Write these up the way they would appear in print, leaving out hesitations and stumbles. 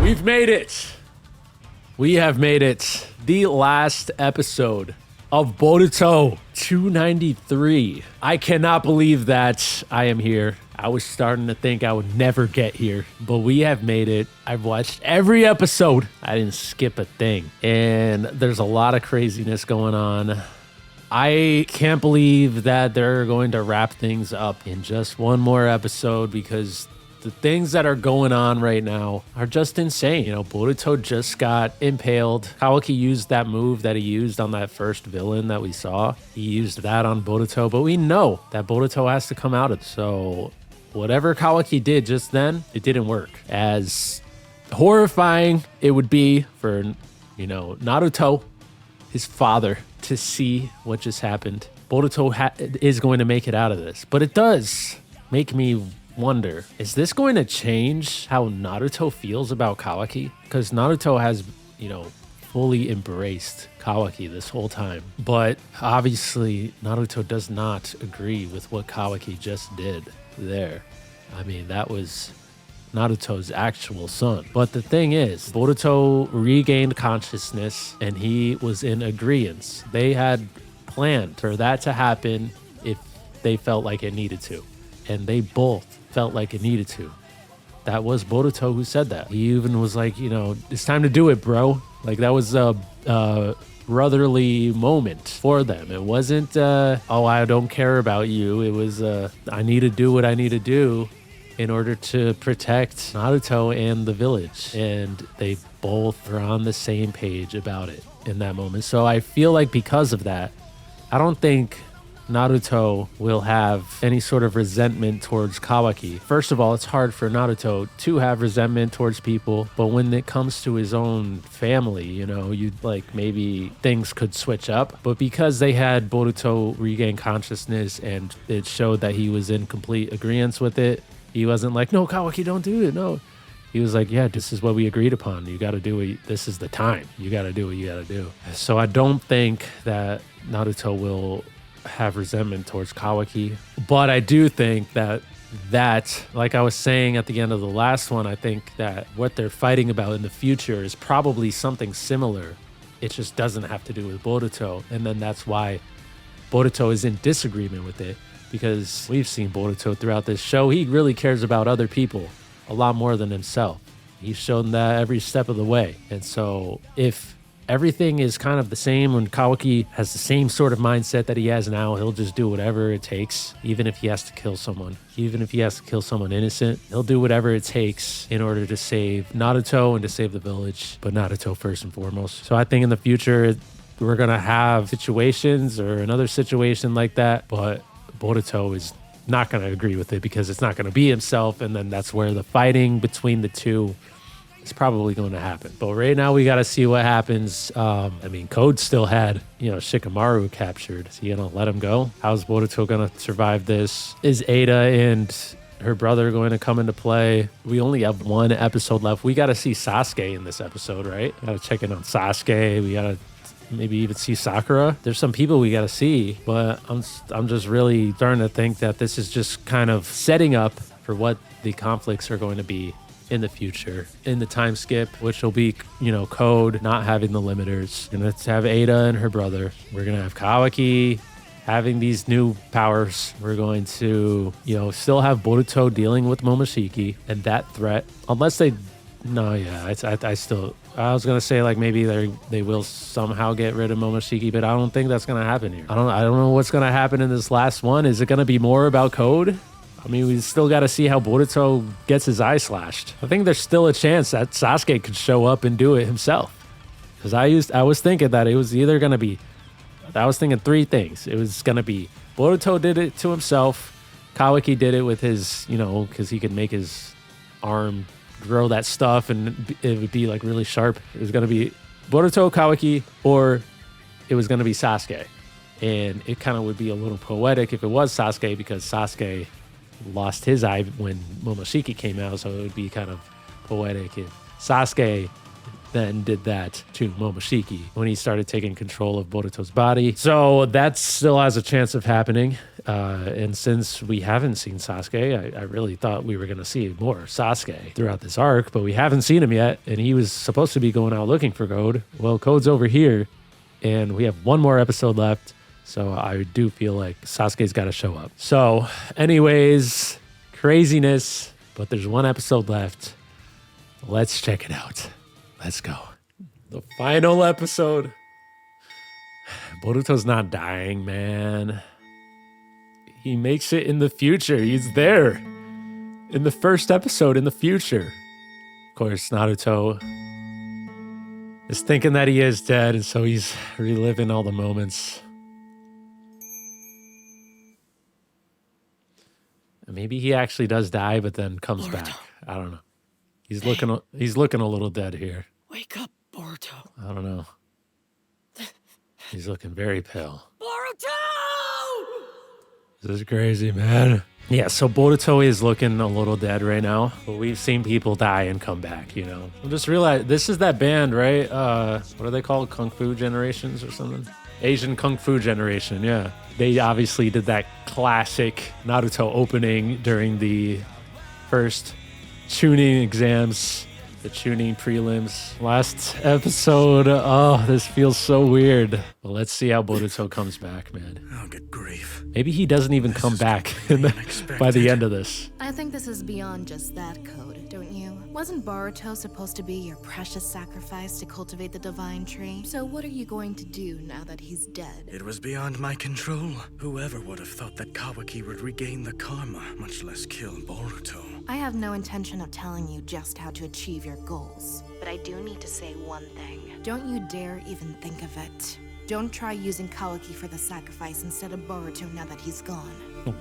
We've made it. We have made it. The last episode of Boruto 293. I cannot believe that I am here. I was starting to think I would never get here, but we have made it. I've watched every episode. I didn't skip a thing. And there's a lot of craziness going on. I can't believe that they're going to wrap things up in just one more episode because the things that are going on right now are just insane. You know, Boruto just got impaled. Kawaki used that move that he used on that first villain that we saw. He used that on Boruto, but we know that Boruto has to come out of it. So whatever Kawaki did just then, it didn't work. As horrifying it would be for, you know, Naruto, his father, to see what just happened. Boruto is going to make it out of this, but it does make me wonder, is this going to change how Naruto feels about Kawaki? Because Naruto has, you know, fully embraced Kawaki this whole time. But obviously, Naruto does not agree with what Kawaki just did there. I mean, that was Naruto's actual son. But the thing is, Boruto regained consciousness and he was in agreement. They had planned for that to happen if they felt like it needed to. And they both felt like it needed to. That was Boruto who said that. He even was like, you know, it's time to do it, bro. Like, that was a brotherly moment for them. It wasn't, oh, I don't care about you. It was, I need to do what I need to do in order to protect Naruto and the village. And they both are on the same page about it in that moment. So I feel like because of that, I don't think Naruto will have any sort of resentment towards Kawaki. First of all, it's hard for Naruto to have resentment towards people, but when it comes to his own family, you know, you'd like maybe things could switch up. But because they had Boruto regain consciousness and it showed that he was in complete agreement with it, he wasn't like, no, Kawaki, don't do it, no. He was like, yeah, this is what we agreed upon. You got to do it. This is the time. You got to do what you got to do. So I don't think that Naruto will have resentment towards Kawaki, but I do think that like I was saying at the end of the last one, I think that what they're fighting about in the future is probably something similar. It just doesn't have to do with Boruto, and then that's why Boruto is in disagreement with it, because we've seen Boruto throughout this show. He really cares about other people a lot more than himself. He's shown that every step of the way. And so if everything is kind of the same when Kawaki has the same sort of mindset that he has now, he'll just do whatever it takes, even if he has to kill someone. Even if he has to kill someone innocent, he'll do whatever it takes in order to save Naruto and to save the village, but Naruto first and foremost. So I think in the future, we're going to have situations or another situation like that, but Boruto is not going to agree with it because it's not going to be himself, and then that's where the fighting between the two is probably going to happen. But right now we got to see what happens. I mean, Code still had, you know, Shikamaru captured. Is he going to let him go? How's Boruto going to survive this? Is Ada and her brother going to come into play? We only have one episode left. We got to see Sasuke in this episode, right? Got to check in on Sasuke. We got to maybe even see Sakura. There's some people we got to see, but I'm just really starting to think that this is just kind of setting up for what the conflicts are going to be in the future, in the time skip, which will be, you know, Code not having the limiters. We're gonna have Ada and her brother. We're gonna have Kawaki having these new powers. We're going to, you know, still have Boruto dealing with Momoshiki and that threat, unless they, no, yeah, I was gonna say like maybe they will somehow get rid of Momoshiki, but I don't think that's gonna happen here. I don't know what's gonna happen in this last one. Is it gonna be more about Code? I mean, we still got to see how Boruto gets his eye slashed. I think there's still a chance that Sasuke could show up and do it himself. Because I was thinking that it was either going to be, I was thinking three things. It was going to be Boruto did it to himself. Kawaki did it with his, you know, because he could make his arm grow that stuff and it would be like really sharp. It was going to be Boruto, Kawaki, or it was going to be Sasuke. And it kind of would be a little poetic if it was Sasuke, because Sasuke lost his eye when Momoshiki came out, so it would be kind of poetic if Sasuke then did that to Momoshiki when he started taking control of Boruto's body. So that still has a chance of happening. And since we haven't seen Sasuke, I really thought we were going to see more Sasuke throughout this arc, but we haven't seen him yet. And he was supposed to be going out looking for Code. Well, Code's over here, and we have one more episode left. So I do feel like Sasuke's got to show up. So anyways, craziness, but there's one episode left. Let's check it out. Let's go. The final episode. Boruto's not dying, man. He makes it in the future. He's there in the first episode in the future. Of course, Naruto is thinking that he is dead, and so he's reliving all the moments. Maybe he actually does die, but then comes back. I don't know. He's looking a little dead here. Wake up, Boruto. I don't know. He's looking very pale. Boruto! This is crazy, man. Yeah, so Boruto is looking a little dead right now, but we've seen people die and come back, you know. I just realized this is that band, right? What are they called? Kung Fu Generations or something? Asian Kung Fu Generation, yeah. They obviously did that classic Naruto opening during the first tuning exams, the tuning prelims. Last episode, oh, this feels so weird. Well, let's see how Boruto comes back, man. I'll get grief. Maybe he doesn't even come back by the end of this. I think this is beyond just that, Code, don't you? Wasn't Boruto supposed to be your precious sacrifice to cultivate the divine tree? So what are you going to do now that he's dead? It was beyond my control. Whoever would have thought that Kawaki would regain the karma, much less kill Boruto? I have no intention of telling you just how to achieve your goals, but I do need to say one thing. Don't you dare even think of it. Don't try using Kawaki for the sacrifice instead of Boruto now that he's gone.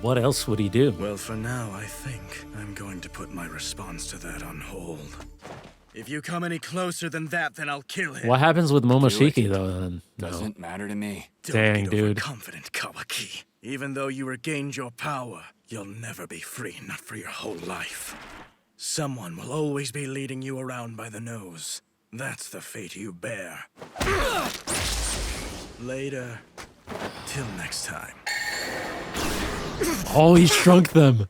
What else would he do? Well, for now, I think I'm going to put my response to that on hold. If you come any closer than that, then I'll kill him. What happens with Momoshiki, though, then? No. Doesn't matter to me. Dang, Don't be dude. overconfident, Kawaki. Even though you regained your power, you'll never be free, not for your whole life. Someone will always be leading you around by the nose. That's the fate you bear. Later. Till next time. Oh, he shrunk them.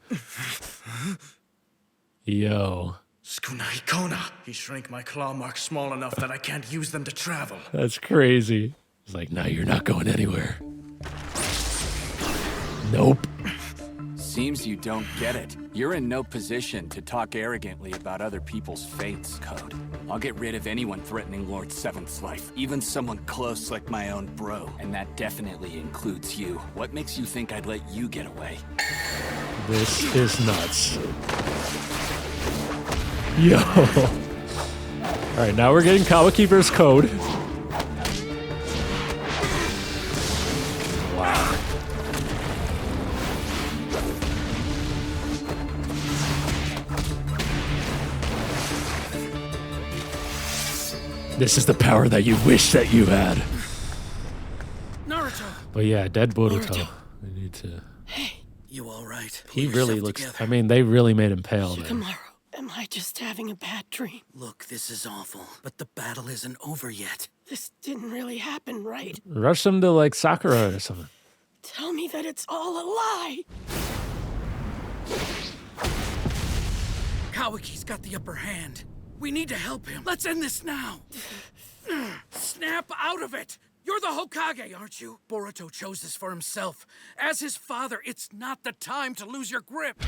Yo. Tsukunai Kona! He shrank my claw marks small enough that I can't use them to travel. That's crazy. He's like, nah, you're not going anywhere. Nope. Seems you don't get it. You're in no position to talk arrogantly about other people's fates, Code. I'll get rid of anyone threatening Lord Seventh's life, even someone close like my own bro. And that definitely includes you. What makes you think I'd let you get away? This is nuts. Yo. All right, now we're getting Kawaki versus Code. Wow. This is the power that you wish that you had. Naruto! But yeah, dead Boruto. We need to... Hey, you alright? He really looks... I mean, they really made him pale there. Shikamaru, am I just having a bad dream? Look, this is awful, but the battle isn't over yet. This didn't really happen, right? Rush him to, like, Sakura or something. Tell me that it's all a lie! Kawaki's got the upper hand. We need to help him. Let's end this now. Snap out of it. You're the Hokage, aren't you? Boruto chose this for himself. As his father, it's not the time to lose your grip.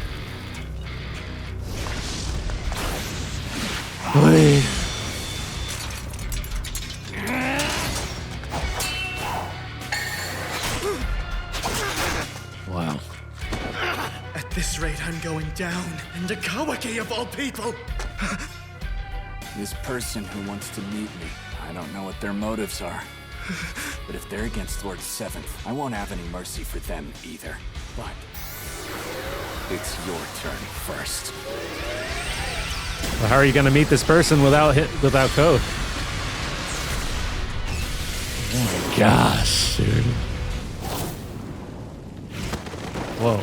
Wait. Wow. At this rate, I'm going down. And a Kawaki of all people! This person who wants to meet me, I don't know what their motives are. But if they're against Lord Seventh, I won't have any mercy for them either. But it's your turn first. Well, how are you going to meet this person without Code? Oh my gosh, dude. Whoa.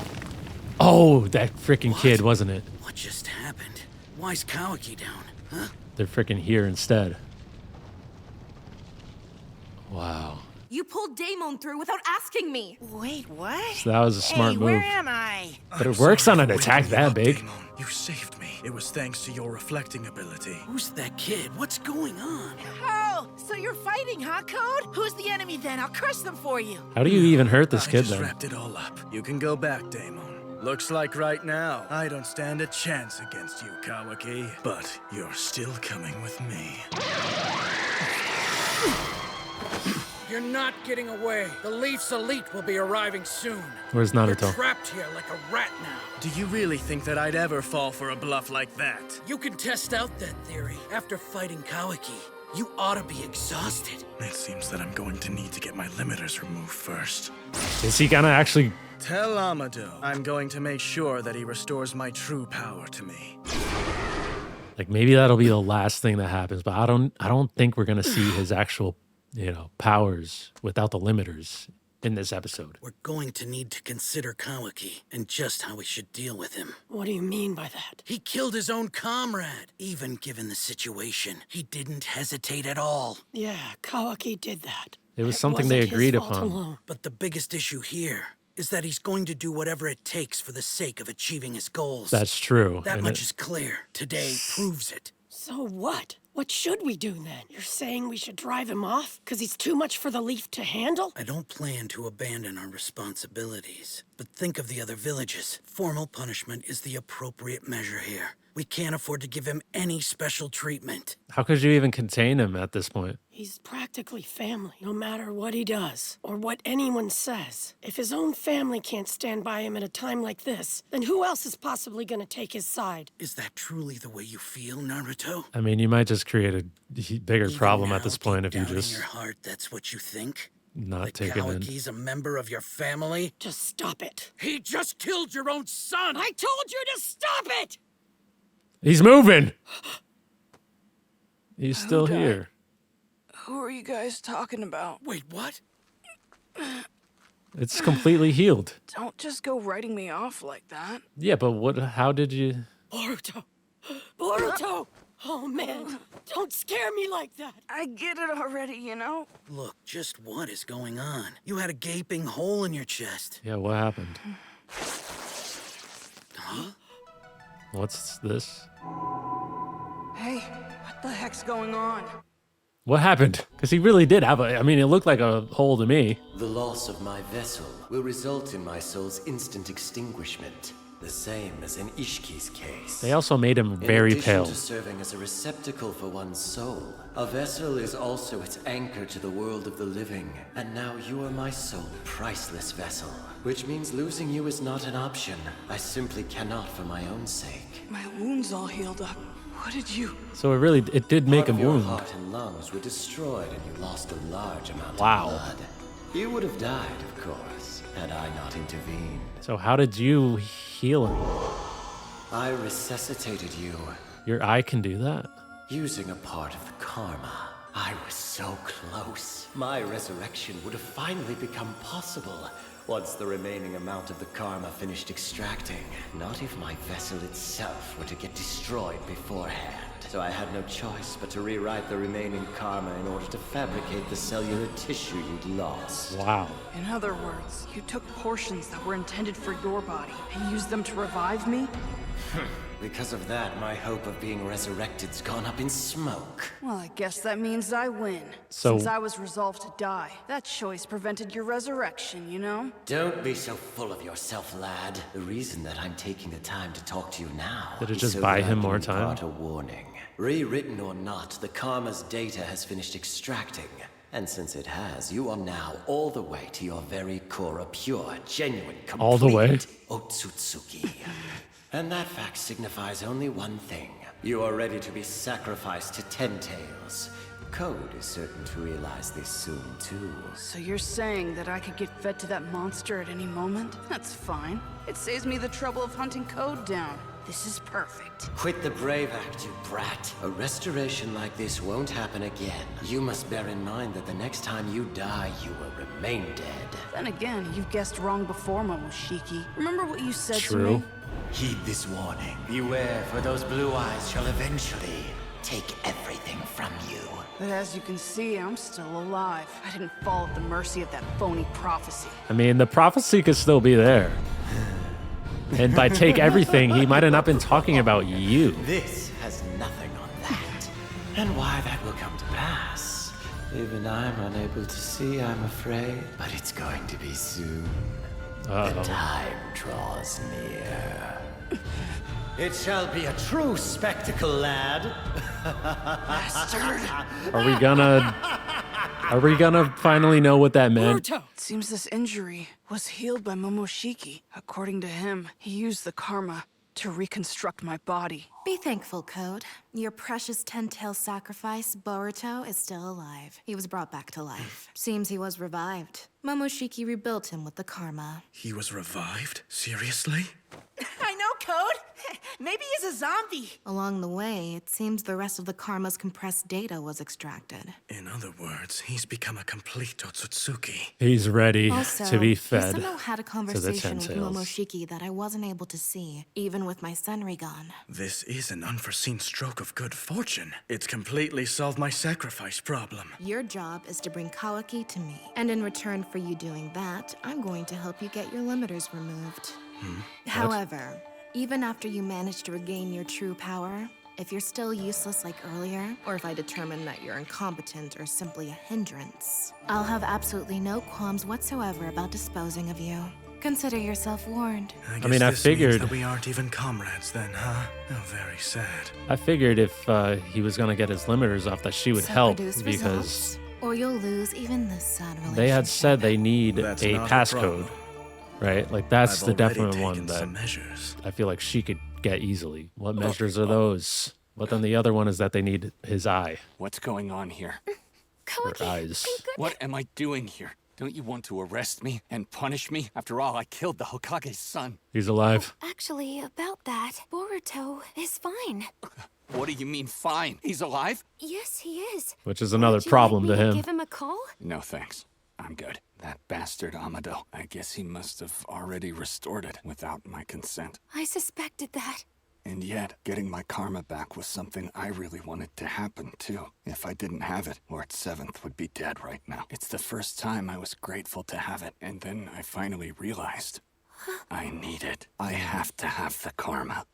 Oh, that freaking kid, wasn't it? What just happened? Why's Kawaki down, huh? They're freaking here instead. daemon through without asking me. Wait, what? So that was a smart hey, move. where am I? But it I'm works sorry on an for attack waking you that up, big. Daemon. You saved me. It was thanks to your reflecting ability. Who's that kid? What's going on? Oh, so you're fighting, huh, Code? Who's the enemy then? I'll crush them for you. How do you even hurt this I kid just then? wrapped it all up. You can go back, Daemon. Looks like right now, I don't stand a chance against you, Kawaki. But you're still coming with me. You're not getting away. The Leaf's elite will be arriving soon. Where's You're Naruto? trapped here like a rat now. Do you really think that I'd ever fall for a bluff like that? You can test out that theory. After fighting Kawaki, you ought to be exhausted. It seems that I'm going to need to get my limiters removed first. Is he gonna actually? Tell Amado I'm going to make sure that he restores my true power to me. Like maybe that'll be the last thing that happens, but I don't think we're gonna see his actual, powers without the limiters in this episode. We're going to need to consider Kawaki and just how we should deal with him. What do you mean by that? He killed his own comrade. Even given the situation, he didn't hesitate at all. Yeah, Kawaki did that. It was It something they wasn't his agreed fault upon. alone. But the biggest issue here is that he's going to do whatever it takes for the sake of achieving his goals. That's true. That and much it- is clear. Today proves it. So what? What should we do then? You're saying we should drive him off? Because he's too much for the Leaf to handle? I don't plan to abandon our responsibilities, but think of the other villages. Formal punishment is the appropriate measure here. We can't afford to give him any special treatment. How could you even contain him at this point? He's practically family, no matter what he does or what anyone says. If his own family can't stand by him at a time like this, then who else is possibly going to take his side? Is that truly the way you feel, Naruto? I mean, you might just create a bigger Even problem now, at this point deep if you down in just your heart, that's what you think? not That take him in. Kawaki's a member of your family? Just stop it. He just killed your own son! I told you to stop it! He's moving. He's still here. Who are you guys talking about? Wait, what? It's completely healed. Don't just go writing me off like that. Yeah, but what? How did you? Boruto! Boruto! Oh man, don't scare me like that! I get it already, you know? Look, just what is going on? You had a gaping hole in your chest. Yeah, what happened? Huh? What's this? Hey, what the heck's going on? What happened? Because he really did have a. I mean, it looked like a hole to me. The loss of my vessel will result in my soul's instant extinguishment, the same as in Ishki's case. They also made him very in addition pale. to serving as a receptacle for one's soul, a vessel is also its anchor to the world of the living. And now you are my sole, priceless vessel, which means losing you is not an option. I simply cannot for my own sake. My wound's all healed up. What did you... So it did make Part him of your wound. heart and lungs were destroyed and you lost a large amount Wow. of blood. You would have died, of course, had I not intervened. So how did you heal him? I resuscitated you, Your eye can do that? using a part of the karma. I was so close. My resurrection would have finally become possible once the remaining amount of the karma finished extracting. Not if my vessel itself were to get destroyed beforehand. So I had no choice but to rewrite the remaining karma in order to fabricate the cellular tissue you'd lost. Wow. In other words, you took portions that were intended for your body and used them to revive me? Because of that, my hope of being resurrected's gone up in smoke. Well, I guess that means I win. So- Since I was resolved to die, that choice prevented your resurrection, you know? Don't be so full of yourself, lad. The reason that I'm taking the time to talk to you now Did it is just so buy that I him can more time? impart a warning. Rewritten or not, the karma's data has finished extracting. And since it has, you are now all the way to your very core a pure, genuine, complete All the way? Otsutsuki. And that fact signifies only one thing. You are ready to be sacrificed to Ten Tails. Code is certain to realize this soon, too. So you're saying that I could get fed to that monster at any moment? That's fine. It saves me the trouble of hunting Code down. This is perfect. Quit the brave act, you brat. A restoration like this won't happen again. You must bear in mind that the next time you die, you will remain dead. Then again, you've guessed wrong before, Momoshiki. Remember what you said to True. me? Heed this warning. Beware, for those blue eyes shall eventually take everything from from you. But as you can see, I'm still alive. I didn't fall at the mercy of that phony prophecy. I mean, the prophecy could still be there. And by take everything, he might have not been talking about you. This has nothing on that. And why that will come to pass, even I'm unable to see, I'm afraid. But it's going to be soon. The time draws near. It shall be a true spectacle, lad. Are we gonna finally know what that meant? Boruto! It seems this injury was healed by Momoshiki. According to him, he used the karma to reconstruct my body. Be thankful, Code. Your precious 10-tail sacrifice, Boruto, is still alive. He was brought back to life. Seems he was revived. Momoshiki rebuilt him with the karma. He was revived? Seriously? I know, Code. Maybe he's a zombie. Along the way, it seems the rest of the karma's compressed data was extracted. In other words, he's become a complete Otsutsuki. He's ready Also, to be he fed somehow had a to the conversation with 10-tails. Momoshiki that I wasn't able to see, even with my Senrigan. This is an unforeseen stroke of good fortune. It's completely solved my sacrifice problem. Your job is to bring Kawaki to me, and in return for you doing that, I'm going to help you get your limiters removed. However, even after you manage to regain your true power, if you're still useless like earlier, or if I determine that you're incompetent or simply a hindrance, I'll have absolutely no qualms whatsoever about disposing of you. Consider yourself warned. I mean, I this figured- means that we aren't even comrades then, huh? How very sad. I figured if he was gonna get his limiters off, that she would So help produce because results, or you'll lose even this sad relationship. they had said they need That's a not a passcode, problem. right? Like that's I've the already definite one taken that some measures. I feel like she could get easily. What measures are those? But then the other one is that they need his eye, What's going on here? her eyes. What am I doing here? Don't you want to arrest me and punish me? After all, I killed the Hokage's son. He's alive. Actually, about that, Boruto is fine. What do you mean, fine? He's alive? Yes, he is. Which is another Would you problem like to me him. Give him a call? No, thanks. I'm good. That bastard Amado. I guess he must have already restored it without my consent. I suspected that. And yet, getting my karma back was something I really wanted to happen, too. If I didn't have it, Lord Seventh would be dead right now. It's the first time I was grateful to have it, and then I finally realized I need it. I have to have the karma.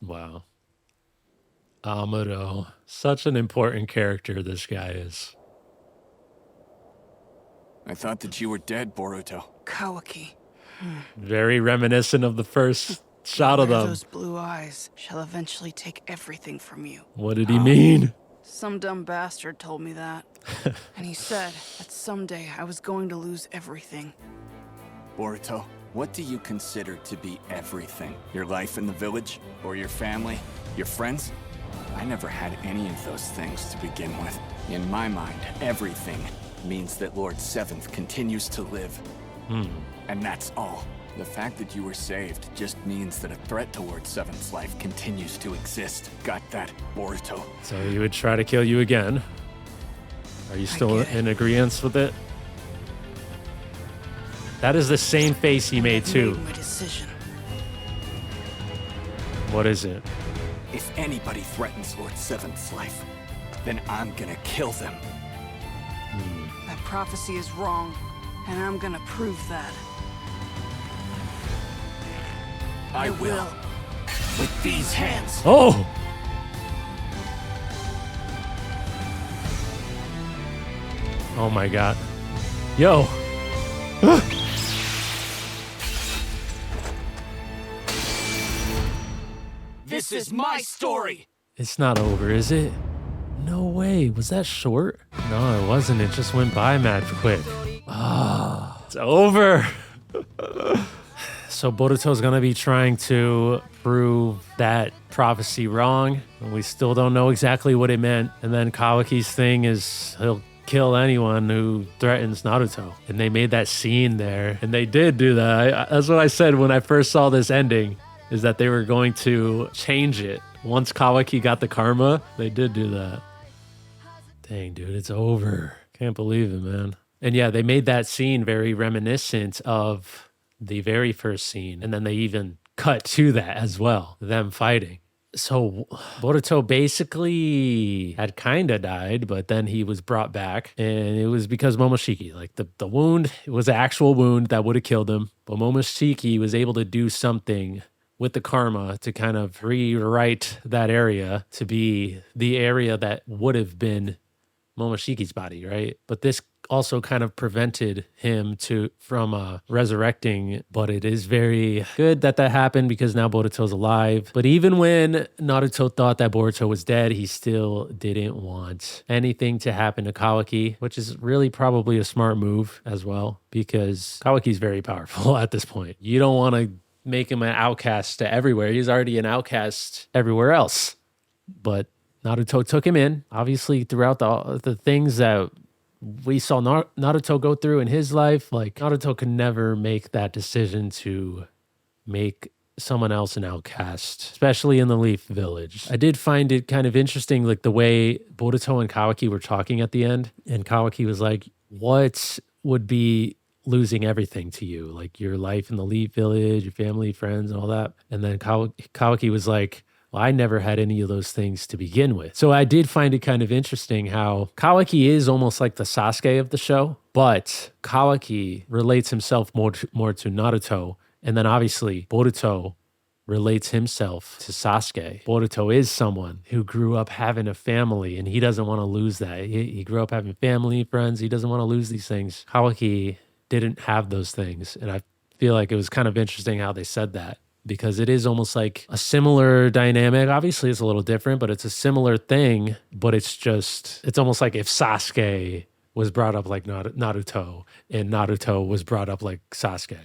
Wow. Amado. Such an important character this guy is. I thought that you were dead, Boruto. Kawaki. Very reminiscent of the first shot of them. Those blue eyes shall eventually take everything from you. What did he mean? Some dumb bastard told me that. And he said that someday I was going to lose everything. Boruto, what do you consider to be everything? Your life in the village? Or your family? Your friends? I never had any of those things to begin with. In my mind, everything means that Lord Seventh continues to live. And that's all. The fact that you were saved just means that a threat to Lord Seventh's life continues to exist. Got that, Boruto? So he would try to kill you again. Are you still get it. in agreement with it? That is the same face he made too. Made my decision. What is it? If anybody threatens Lord Seventh's life, then I'm gonna kill them. That prophecy is wrong, and I'm gonna prove that. I will. With these hands. Oh! Oh my god. Yo! This is my story! It's not over, is it? No way. Was that short? No, it wasn't. It just went by mad quick. Ah, it's over. So Boruto's gonna be trying to prove that prophecy wrong. And we still don't know exactly what it meant. And then Kawaki's thing is he'll kill anyone who threatens Naruto. And they made that scene there. And they did do that. That's what I said when I first saw this ending, is that they were going to change it. Once Kawaki got the karma, they did do that. Dang, dude, it's over. Can't believe it, man. And yeah, they made that scene very reminiscent of the very first scene. And then they even cut to that as well, them fighting. So Boruto basically had kind of died, but then he was brought back, and it was because Momoshiki, like the wound, it was an actual wound that would have killed him, but Momoshiki was able to do something with the karma to kind of rewrite that area to be the area that would have been Momoshiki's body, right? But this also kind of prevented him from resurrecting. But it is very good that that happened because now Boruto's alive. But even when Naruto thought that Boruto was dead, he still didn't want anything to happen to Kawaki, which is really probably a smart move as well because Kawaki's very powerful at this point. You don't want to make him an outcast to everywhere. He's already an outcast everywhere else. But Naruto took him in. Obviously, throughout the things that we saw Naruto go through in his life, like Naruto could never make that decision to make someone else an outcast, especially in the Leaf Village. I did find it kind of interesting, like the way Boruto and Kawaki were talking at the end. And Kawaki was like, what would be losing everything to you? Like your life in the Leaf Village, your family, friends, and all that. And then Kawaki was like, well, I never had any of those things to begin with. So I did find it kind of interesting how Kawaki is almost like the Sasuke of the show, but Kawaki relates himself more to Naruto. And then obviously Boruto relates himself to Sasuke. Boruto is someone who grew up having a family and he doesn't want to lose that. He grew up having family, friends. He doesn't want to lose these things. Kawaki didn't have those things. And I feel like it was kind of interesting how they said that, because it is almost like a similar dynamic. Obviously, it's a little different, but it's a similar thing. But it's almost like if Sasuke was brought up like Naruto and Naruto was brought up like Sasuke.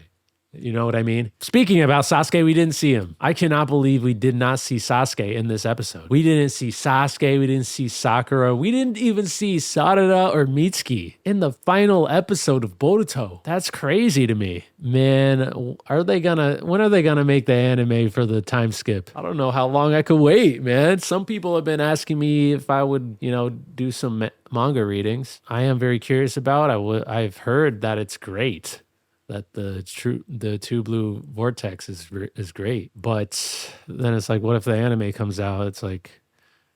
You know what I mean? Speaking about Sasuke, we didn't see him. I cannot believe we did not see Sasuke in this episode. We didn't see Sasuke. We didn't see Sakura. We didn't even see Sarada or Mitsuki in the final episode of Boruto. That's crazy to me. Man, when are they gonna make the anime for the time skip? I don't know how long I could wait, man. Some people have been asking me if I would, do some manga readings. I am very curious about. I've heard that it's great, that the Two Blue Vortex is great. But then it's like, what if the anime comes out? It's like,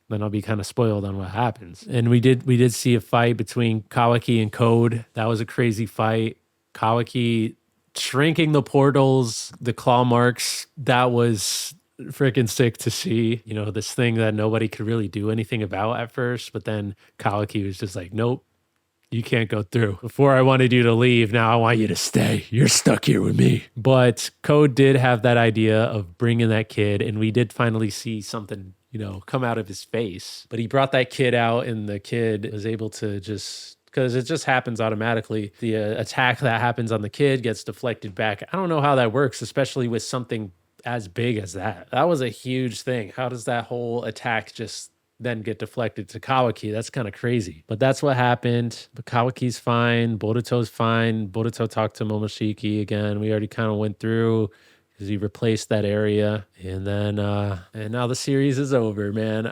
then I'll be kind of spoiled on what happens. And we did see a fight between Kawaki and Code. That was a crazy fight. Kawaki shrinking the portals, the claw marks, that was freaking sick to see. This thing that nobody could really do anything about at first, but then Kawaki was just like, nope, you can't go through. Before I wanted you to leave, now I want you to stay. You're stuck here with me. But Code did have that idea of bringing that kid, and we did finally see something, come out of his face. But he brought that kid out, and the kid was able to because it just happens automatically. The attack that happens on the kid gets deflected back. I don't know how that works, especially with something as big as that. That was a huge thing. How does that whole attack just then get deflected to Kawaki? That's kind of crazy. But that's what happened. But Kawaki's fine. Boruto's fine. Boruto talked to Momoshiki again. We already kind of went through because he replaced that area. And then, and now the series is over, man.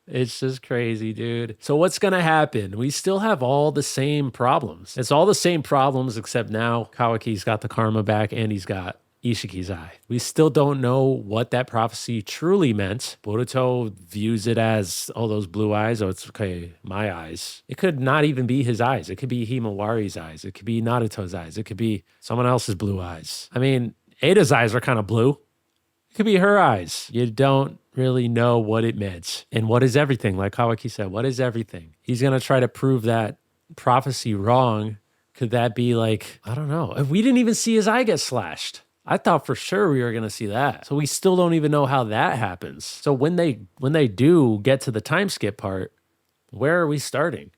It's just crazy, dude. So what's going to happen? We still have all the same problems. It's all the same problems, except now Kawaki's got the karma back and he's got Ishiki's eye. We still don't know what that prophecy truly meant. Boruto views it as, those blue eyes. Oh, it's okay, my eyes. It could not even be his eyes. It could be Himawari's eyes. It could be Naruto's eyes. It could be someone else's blue eyes. I mean, Ada's eyes are kind of blue. It could be her eyes. You don't really know what it meant. And what is everything? Like Kawaki said, what is everything? He's going to try to prove that prophecy wrong. Could that be like, I don't know. If we didn't even see his eye get slashed. I thought for sure we were going to see that. So we still don't even know how that happens. So when they do get to the time skip part, where are we starting?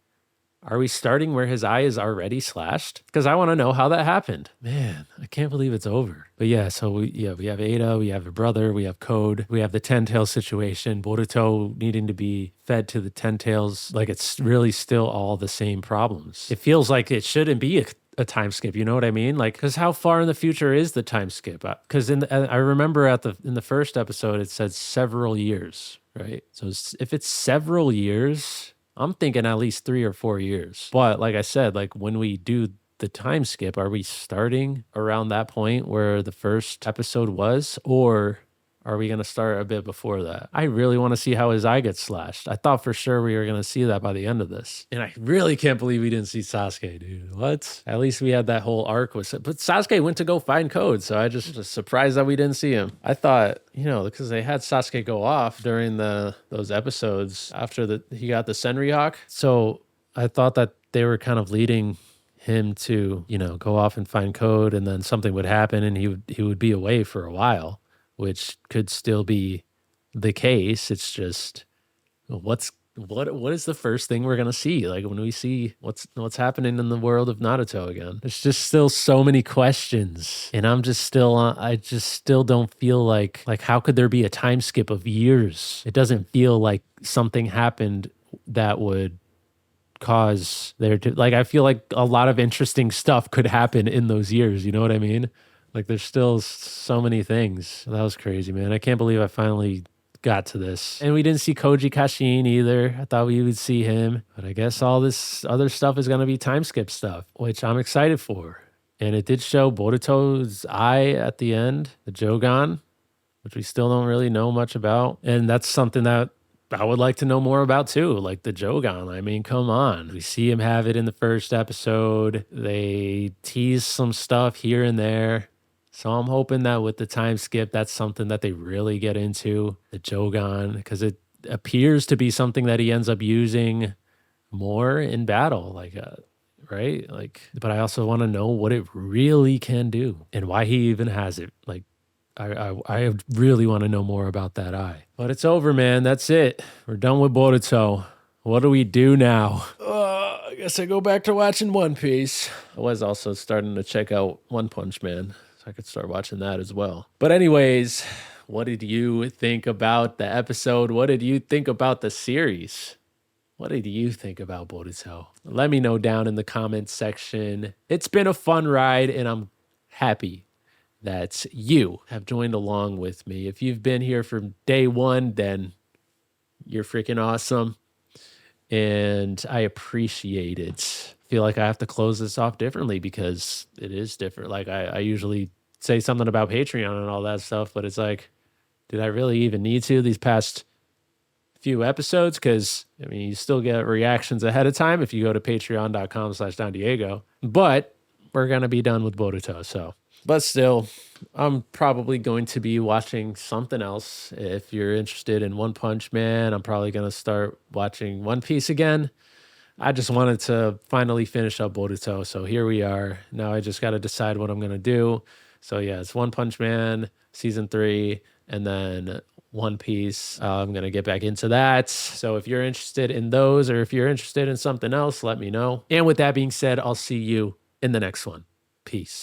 Are we starting where his eye is already slashed? Because I want to know how that happened. Man, I can't believe it's over. But yeah, so we have Ada, we have her brother, we have Code, we have the Ten Tails situation, Boruto needing to be fed to the Ten Tails. Like, it's really still all the same problems. It feels like it shouldn't be a time skip, you know what I mean? Like, because how far in the future is the time skip? Because I remember in the first episode it said several years, right? So if it's several years, I'm thinking at least 3 or 4 years. But like I said, like when we do the time skip, are we starting around that point where the first episode was, or Are we going to start a bit before that? I really want to see how his eye gets slashed. I thought for sure we were going to see that by the end of this. And I really can't believe we didn't see Sasuke, dude. What? At least we had that whole arc with it. But Sasuke went to go find Code, so I just was surprised that we didn't see him. I thought, because they had Sasuke go off during those episodes after he got the Senri Hawk. So I thought that they were kind of leading him to, go off and find Code, and then something would happen and he would be away for a while, which could still be the case. It's just what is the first thing we're gonna see? Like when we see what's happening in the world of Naruto again. There's just still so many questions, and I just still don't feel like how could there be a time skip of years? It doesn't feel like something happened that would cause there to I feel like a lot of interesting stuff could happen in those years. You know what I mean? Like there's still so many things. That was crazy, man. I can't believe I finally got to this. And we didn't see Koji Kashin either. I thought we would see him. But I guess all this other stuff is going to be time skip stuff, which I'm excited for. And it did show Boruto's eye at the end, the Jougan, which we still don't really know much about. And that's something that I would like to know more about too, like the Jougan. I mean, come on. We see him have it in the first episode. They tease some stuff here and there. So I'm hoping that with the time skip, that's something that they really get into, the Jougan, because it appears to be something that he ends up using more in battle, right? But I also want to know what it really can do and why he even has it. I really want to know more about that eye. But it's over, man. That's it. We're done with Boruto. What do we do now? I guess I go back to watching One Piece. I was also starting to check out One Punch Man. I could start watching that as well. But anyways, what did you think about the episode? What did you think about the series? What did you think about Boruto? Let me know down in the comments section. It's been a fun ride, and I'm happy that you have joined along with me. If you've been here from day one, then you're freaking awesome. And I appreciate it. Feel like I have to close this off differently because it is different. Like I usually say something about Patreon and all that stuff, but it's like, did I really even need to these past few episodes? Because I mean, you still get reactions ahead of time if you go to patreon.com/DonDiego. But we're gonna be done with Boruto, so. But still, I'm probably going to be watching something else. If you're interested in One Punch Man, I'm probably gonna start watching One Piece again. I just wanted to finally finish up Boruto, so here we are. Now I just got to decide what I'm going to do. So yeah, it's One Punch Man, Season 3, and then One Piece. I'm going to get back into that. So if you're interested in those, or if you're interested in something else, let me know. And with that being said, I'll see you in the next one. Peace.